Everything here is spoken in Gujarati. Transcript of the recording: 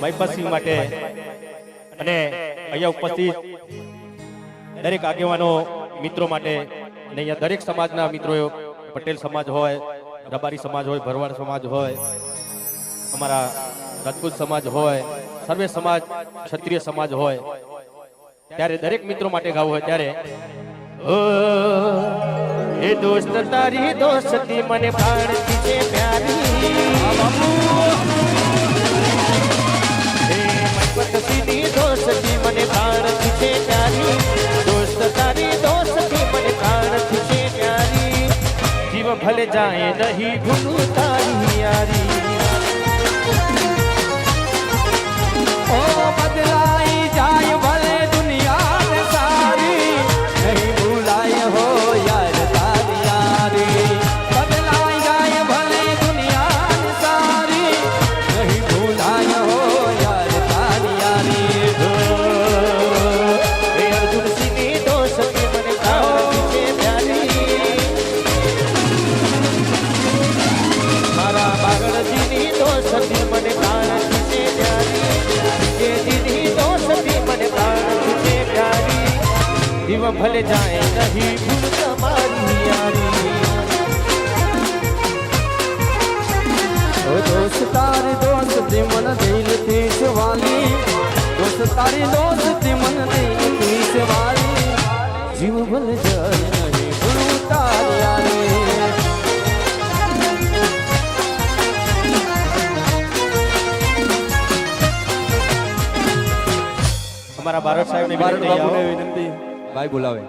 મહિપતસિંહ માટે અને અહીંયા ઉપસ્થિત દરેક આગેવાનો મિત્રો માટે અને અહીંયા દરેક સમાજના મિત્રો, પટેલ સમાજ હોય, રબારી સમાજ હોય, ભરવાડ સમાજ હોય, અમારા રાજપૂત સમાજ હોય, સર્વે સમાજ, ક્ષત્રિય સમાજ હોય, ત્યારે દરેક મિત્રો માટે ગાવું હોય ત્યારે એ દોસ્ત તારી દોસ્તી મને ભાણતી છે પ્યારી, મહિપતસિંહની દોસ્તી મને ભાણતી છે પ્યારી, દોસ્ત તારી દોસ્તી મને ભાણતી છે પ્યારી, જીવ ભલે જાય નહીં ભૂલું તારી યારી, ઓ બદલાઈ જાય ભલે દુનિયા સારી, નહીં ભૂલાય હો યાર તારી યારી, બદલાઈ જાય ભલે દુનિયા સારી, નહીં ભૂલાય હો યાર તારી યારી. એ અર્જુનસિંહની દોસ્તી મને ભાણતી છે પ્યારી, મારા બાગડજીની દોસ્તી મને ભાણતી છે પ્યારી, જીની દોસ્તી મને ભાણતી છે પ્યારી, જીવ ભલે જાય નહીં ભૂલ તમારી યારી. ઓ દોસ્ત તારી દોસ્તી મન દિલથી સવાલી, દોસ્ત તારી દોસ્તી મન દિલથી સવાલી, જીવ ભલે જાય નહીં ભૂલું તારી યારી. અમારા બારોટ સાહેબને ભારત વિનંતી બાપુને આવો. વિનંતી, ભાઈ બોલાવે.